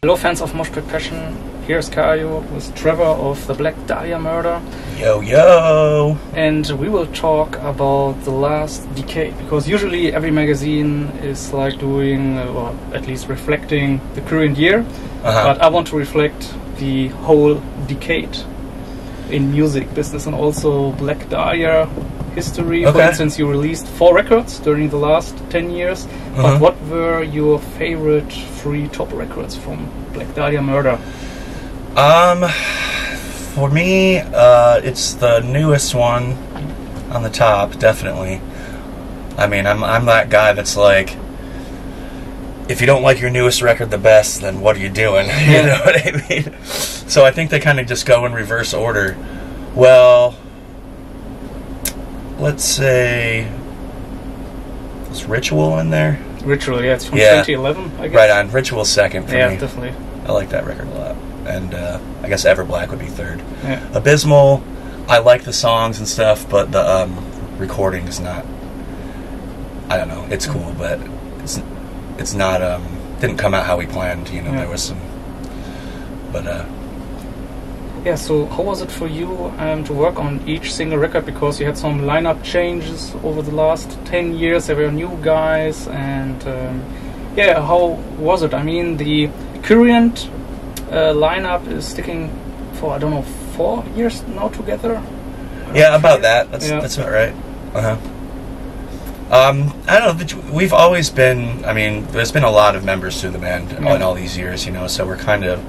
Hello fans of Moshpit Passion, here's Kaio with Trevor of the Black Dahlia murder. Yo yo! And we will talk about the last decade, because usually every magazine is like doing, or at least reflecting the current year, but I want to reflect the whole decade in music business and also Black Dahlia history. For instance, you released 4 records during the last 10 years, but what were your favorite 3 top records from Black Dahlia murder? For me, it's the newest one on the top, definitely. I mean, I'm that guy that's like, if you don't like your newest record the best, then what are you doing? You know what I mean? So I think they kind of just go in reverse order. Well, let's say, is Ritual in there? Ritual, yeah, it's from 2011, I guess. Right on, Ritual's second for me. Yeah, definitely. I like that record a lot. And I guess Everblack would be third. Yeah. Abysmal, I like the songs and stuff, but the recording is not, I don't know, it's cool, but it's not, didn't come out how we planned, you know, there was some, but yeah, so how was it for you to work on each single record, because you had some lineup changes over the last 10 years, there were new guys, and yeah, how was it? I mean, the current lineup is sticking for, I don't know, 4 years now together? Yeah, about that. That's about right. I don't know, we've always been, I mean, there's been a lot of members to the band in all these years, you know, so we're kind of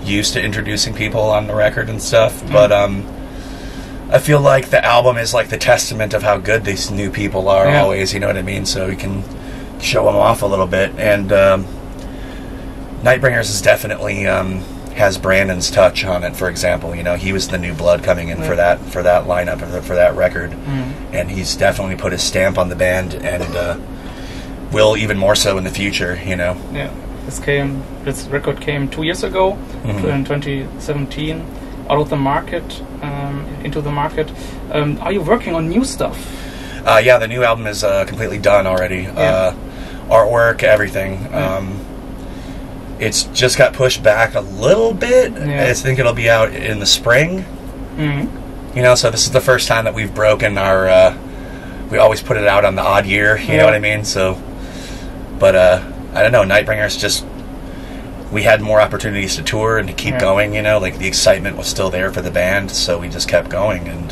used to introducing people on the record and stuff, but I feel like the album is like the testament of how good these new people are always, you know what I mean, so we can show them off a little bit, and Nightbringers is definitely has Brandon's touch on it. For example, you know, he was the new blood coming in for that lineup, for that record, and he's definitely put his stamp on the band, and will even more so in the future, you know. Yeah, this record came 2 years ago, in 2017, out of the market, into the market. Are you working on new stuff? Yeah, the new album is completely done already. Artwork, everything. It's just got pushed back a little bit. I think it'll be out in the spring. You know, so this is the first time that we've broken our, we always put it out on the odd year, you know what I mean? So, but I don't know, Nightbringers just, we had more opportunities to tour and to keep going, you know, like the excitement was still there for the band, so we just kept going, and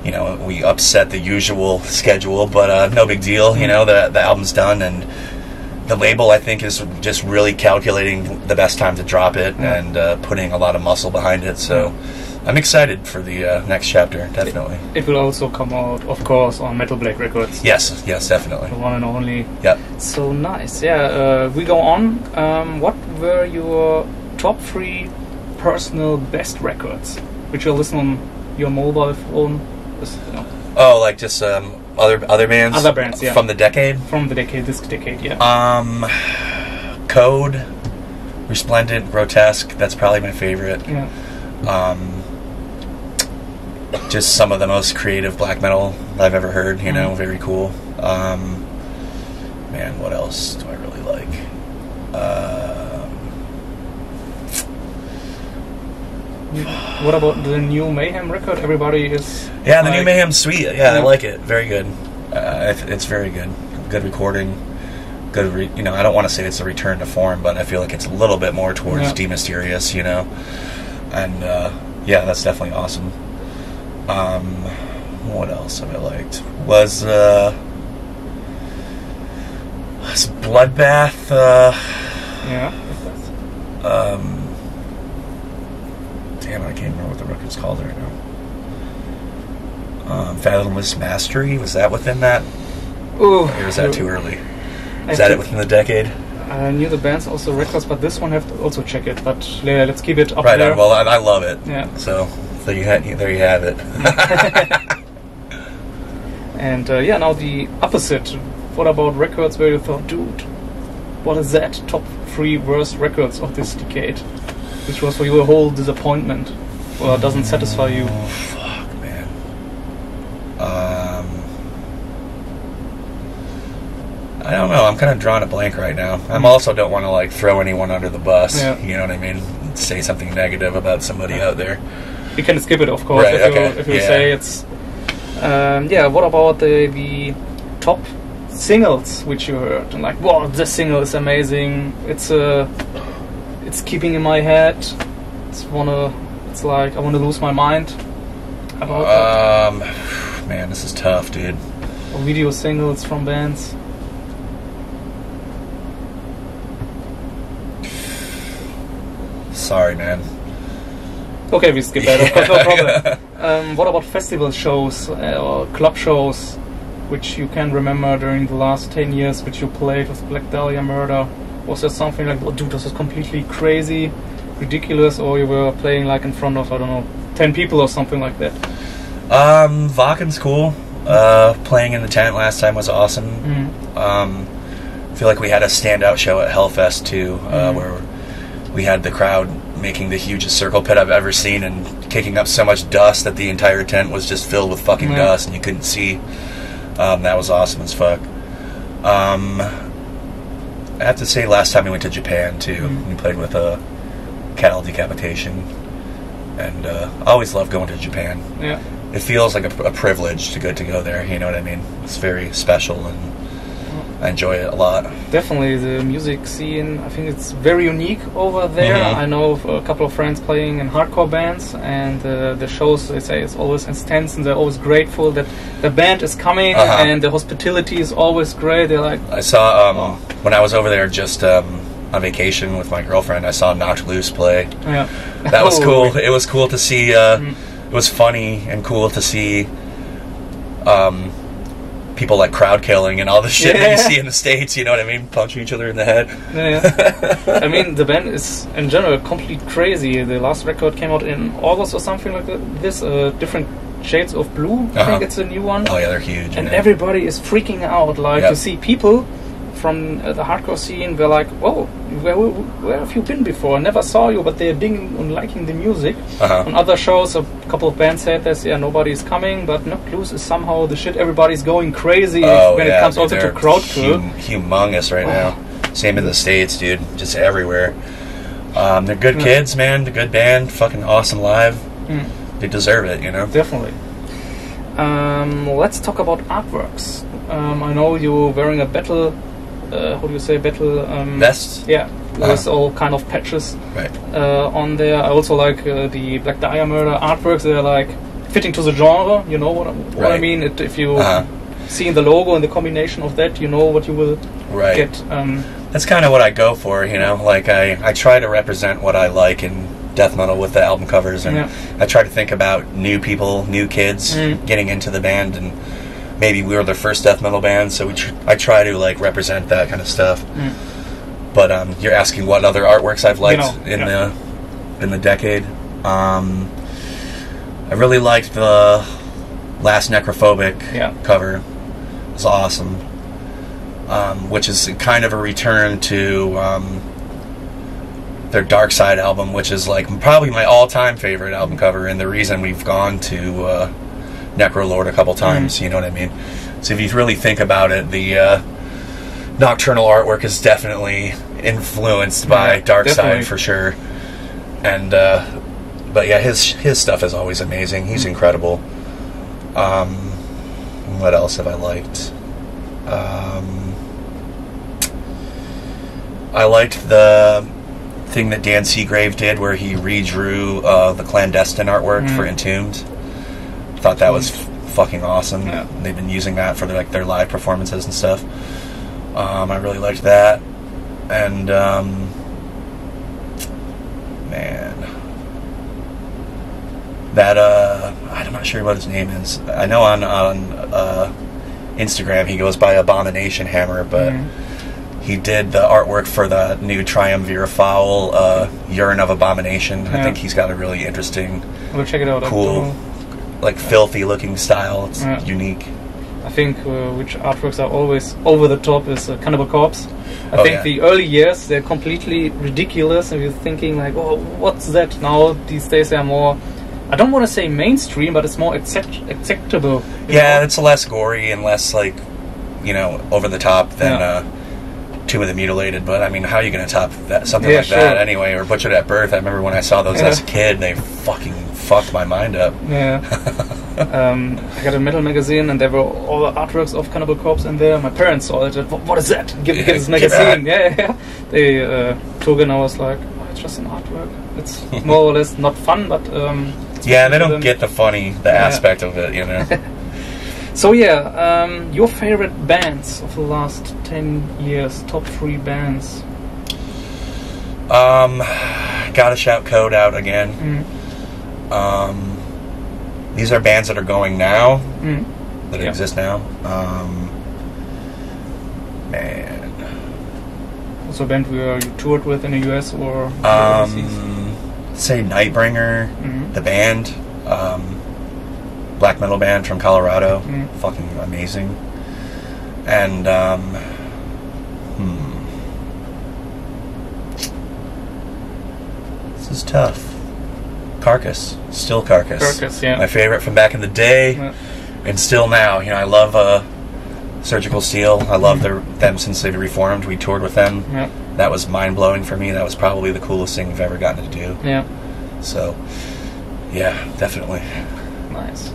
you know, we upset the usual schedule, but no big deal, you know, the album's done, and the label, I think, is just really calculating the best time to drop it and putting a lot of muscle behind it. So I'm excited for the next chapter, definitely. It will also come out, of course, on Metal Black Records. Yes, definitely. The one and only. Yep. So nice. Yeah, we go on. What were your top 3 personal best records, which you'll listen on your mobile phone? Just, you know. Oh, like just other bands? Other bands, yeah. From the decade? From the decade, this decade, yeah. Code, Resplendent, Grotesque, that's probably my favorite. Yeah. Just some of the most creative black metal I've ever heard, you know, very cool. Man, what else do I really like? What about the new Mayhem record? Everybody is... Yeah, the new Mayhem's sweet. Yeah, I like it. Very good. It's very good. Good recording. Good, you know, I don't want to say it's a return to form, but I feel like it's a little bit more towards Demysterious, you know. And, yeah, that's definitely awesome. What else have I liked? Was Bloodbath, damn, I can't remember what the record's called right now. Fathomless Mastery, was that within that? Ooh. Or was that too early? Is that it within the decade? I knew the band's also records, but this one I have to also check it. But yeah, let's keep it up right there. On, well, I love it. Yeah. So there you have it. And yeah, now the opposite. What about records where you thought, dude, what is that? Top 3 worst records of this decade, which was for you a whole disappointment, or doesn't satisfy you? Oh, fuck, man. I don't know. I'm kind of drawing a blank right now. I also don't want to like throw anyone under the bus. Yeah. You know what I mean? Say something negative about somebody out there. You can skip it, of course, right, if you say it's... yeah, what about the top singles which you heard? And like, wow, this single is amazing. It's keeping in my head. It's like I want to lose my mind about that. Man, this is tough, dude. Or video singles from bands. Sorry, man. Okay, we skip that, of course, no problem. What about festival shows or club shows which you can remember during the last 10 years which you played with Black Dahlia Murder? Was there something like, oh, dude, this is completely crazy, ridiculous, or you were playing like in front of, I don't know, 10 people or something like that? Vakken's cool. Playing in the tent last time was awesome. I feel like we had a standout show at Hellfest too, where we had the crowd making the hugest circle pit I've ever seen and kicking up so much dust that the entire tent was just filled with fucking dust and you couldn't see. That was awesome as fuck. I have to say last time we went to Japan too. We played with a cattle decapitation, and I always love going to Japan. Yeah. It feels like a privilege to go there, you know what I mean? It's very special and I enjoy it a lot. Definitely, the music scene, I think it's very unique over there. I know of a couple of friends playing in hardcore bands, and the shows, they say, it's always intense, and they're always grateful that the band is coming, and the hospitality is always great. They're like... I saw, when I was over there just on vacation with my girlfriend, I saw Knocked Loose play. Yeah. That was cool. It was cool to see, it was funny and cool to see... people like crowd killing and all the shit that you see in the States, you know what I mean? Punching each other in the head. I mean, the band is, in general, completely crazy. The last record came out in August or something like this. Different Shades of Blue, I think it's a new one. Oh yeah, they're huge. And everybody is freaking out. Like, you see people from the hardcore scene, they're like, whoa, where have you been before? I never saw you, but they're digging and liking the music. On other shows, a couple of bands said this, nobody's coming, but Knocked Loose is somehow the shit. Everybody's going crazy when it comes also to crowd kill. Humongous right now. Same in the States, dude. Just everywhere. They're good kids, man. They're good band. Fucking awesome live. They deserve it, you know? Definitely. Let's talk about artworks. I know you're wearing a battle... how do you say, battle vest? Yeah, with all kind of patches on there. I also like the Black Dahlia Murder artworks. They're like fitting to the genre. You know what I mean? If you see the logo and the combination of that, you know what you will get. That's kind of what I go for. You know, like I try to represent what I like in death metal with the album covers, and I try to think about new people, new kids getting into the band, and maybe we were their first death metal band, so I try to like represent that kind of stuff. But you're asking what other artworks I've liked in the decade. I really liked the last Necrophobic cover. It was awesome. Which is kind of a return to their Dark Side album, which is like probably my all-time favorite album cover, and the reason we've gone to Necrolord a couple times, you know what I mean? So if you really think about it, the Nocturnal artwork is definitely influenced by Dark Side for sure. And but yeah, his stuff is always amazing. He's incredible. What else have I liked? I liked the thing that Dan Seagrave did where he redrew the Clandestine artwork for Entombed. Thought that was fucking awesome. They've been using that for their live performances and stuff. I really liked that. And man, that I'm not sure what his name is. I know on Instagram he goes by Abomination Hammer, but he did the artwork for the new Triumvir Foul Urine of Abomination. I think he's got a really interesting, check it out, cool, like filthy looking style. It's unique. I think which artworks are always over the top is Cannibal Corpse. I think the early years they're completely ridiculous, and you're thinking like, oh, what's that? Now these days they're more, I don't want to say mainstream, but it's more acceptable. Yeah, it's less gory and less like, over the top than Tomb of the Mutilated, but I mean, how are you going to top that, something like that anyway, or Butchered at Birth? I remember when I saw those as a kid, they fucking fucked my mind up. Yeah. I got a metal magazine, and there were all the artworks of Cannibal Corpse in there. My parents saw it. What is that? Give this magazine. Yeah. They took it, and I was like, oh, it's just an artwork. It's more or less not fun, but yeah, they don't get the aspect of it, you know. So yeah, your favorite bands of the last 10 years, top 3 bands. Gotta shout Code out again. These are bands that are going now, that exist now. Man. Also a band you toured with in the US or say Nightbringer, the band. Black metal band from Colorado, fucking amazing. And this is tough. Carcass, still Carcass. Carcass, yeah. My favorite from back in the day, and still now. You know, I love Surgical Steel. I love them since they reformed. We toured with them. Yeah. That was mind blowing for me. That was probably the coolest thing we've ever gotten to do. Yeah. So, yeah, definitely. Nice.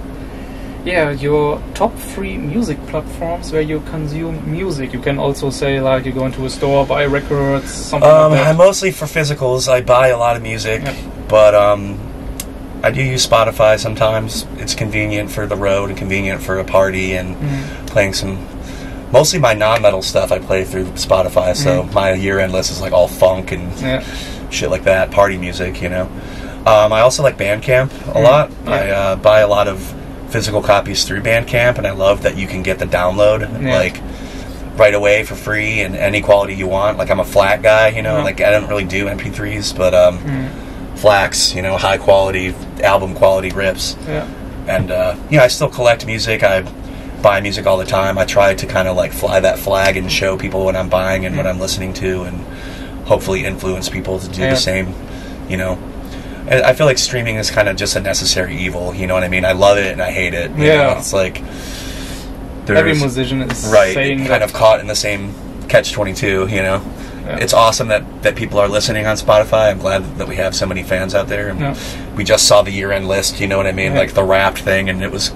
Yeah, your top 3 music platforms where you consume music. You can also say, like, you go into a store, buy records, something like that. I'm mostly for physicals. I buy a lot of music, but I do use Spotify sometimes. It's convenient for the road and convenient for a party and playing some... Mostly my non-metal stuff I play through Spotify, so my year-end list is like all funk and shit like that, party music, you know. I also like Bandcamp a lot. I buy a lot of physical copies through Bandcamp, and I love that you can get the download like right away for free and any quality you want. Like I'm a FLAC guy, you know, like I don't really do MP3s, but FLACs, you know, high quality album quality rips. And you know, I still collect music. I buy music all the time. I try to kind of like fly that flag and show people what I'm buying and what I'm listening to, and hopefully influence people to do the same, you know. And I feel like streaming is kind of just a necessary evil, you know what I mean? I love it and I hate it. You know? It's like every musician is saying kind of caught in the same catch-22, you know. It's awesome that people are listening on Spotify. I'm glad that we have so many fans out there. And we just saw the year-end list, you know what I mean? Like the Wrapped thing, and it was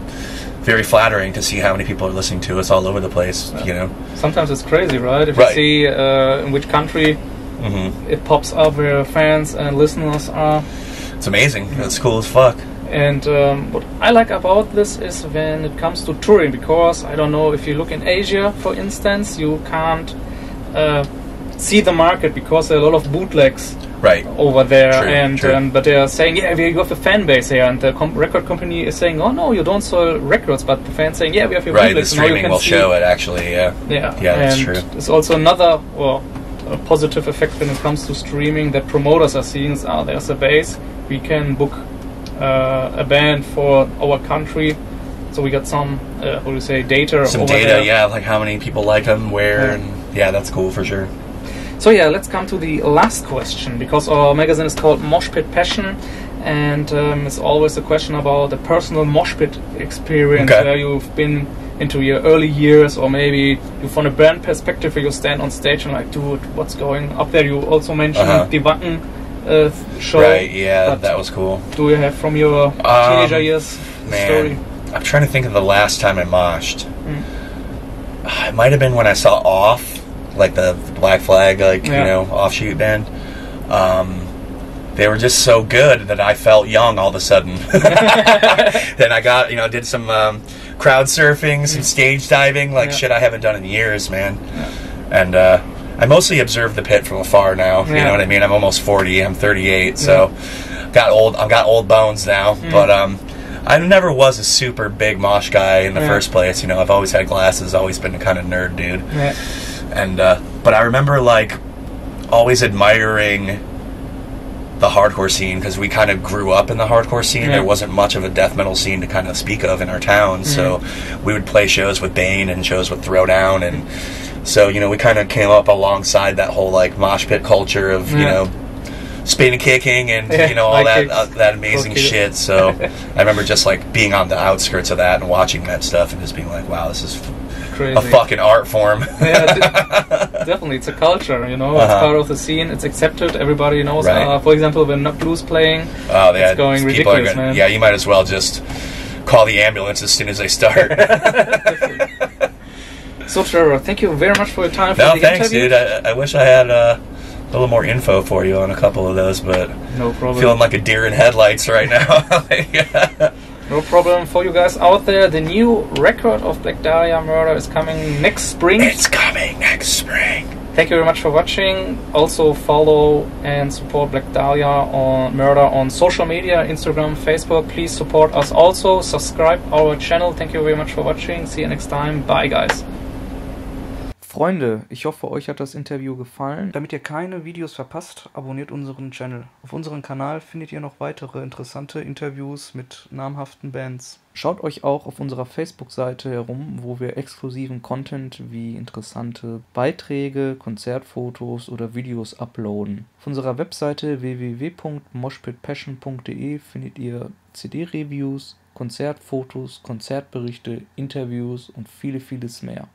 very flattering to see how many people are listening to us all over the place, you know. Sometimes it's crazy, right? If you see in which country it pops up where fans and listeners are. It's amazing. It's cool as fuck. And what I like about this is when it comes to touring, because I don't know if you look in Asia, for instance, you can't see the market because there are a lot of bootlegs over there. True. But they are saying, yeah, we have a fan base here, and the record company is saying, oh no, you don't sell records, but the fans saying, yeah, we have your bootlegs. The streaming will show it actually. Yeah, that's true. It's also another a positive effect when it comes to streaming that promoters are seeing. There's a base. We can book a band for our country, so we got some data. Some data, there. Like how many people like them, where, and that's cool for sure. So let's come to the last question, because our magazine is called Moshpit Passion, and it's always a question about the personal moshpit experience, where you've been into your early years, or maybe you from a band perspective where you stand on stage and like, dude, what's going up there? You also mentioned the Wacken show. That was cool. Do you have from your teenager years story? I'm trying to think of the last time I moshed. It might have been when I saw Off, like the Black Flag, you know, offshoot band. They were just so good that I felt young all of a sudden. Then I got, did some crowd surfing, some stage diving, shit I haven't done in years, man. And I mostly observe the pit from afar now. You know what I mean? I'm almost 40. I'm 38, so I've got old bones now. But I never was a super big mosh guy in the first place. You know, I've always had glasses, always been a kind of nerd dude. And but I remember always admiring the hardcore scene, because we kind of grew up in the hardcore scene. There wasn't much of a death metal scene to kind of speak of in our town, so we would play shows with Bane and shows with Throwdown, and so we kind of came up alongside that whole mosh pit culture of spin kicking and all that amazing shit. So I remember just being on the outskirts of that and watching that stuff and just being like, wow, this is crazy. A fucking art form. definitely. It's a culture, you know. It's part of the scene. It's accepted. Everybody knows. Right. For example, when Blues playing, it's going ridiculous, man. Yeah, you might as well just call the ambulance as soon as they start. So, Trevor, thank you very much for your time for the thanks, interview. Dude. I wish I had a little more info for you on a couple of those, but no problem. Feeling like a deer in headlights right now. No problem for you guys out there. The new record of Black Dahlia Murder is coming next spring. It's coming next spring. Thank you very much for watching. Also follow and support Black Dahlia Murder on social media, Instagram, Facebook. Please support us also. Subscribe our channel. Thank you very much for watching. See you next time. Bye, guys. Freunde, ich hoffe, euch hat das Interview gefallen. Damit ihr keine Videos verpasst, abonniert unseren Channel. Auf unserem Kanal findet ihr noch weitere interessante Interviews mit namhaften Bands. Schaut euch auch auf unserer Facebook-Seite herum, wo wir exklusiven Content wie interessante Beiträge, Konzertfotos oder Videos uploaden. Auf unserer Webseite www.moshpitpassion.de findet ihr CD-Reviews, Konzertfotos, Konzertberichte, Interviews und vieles mehr.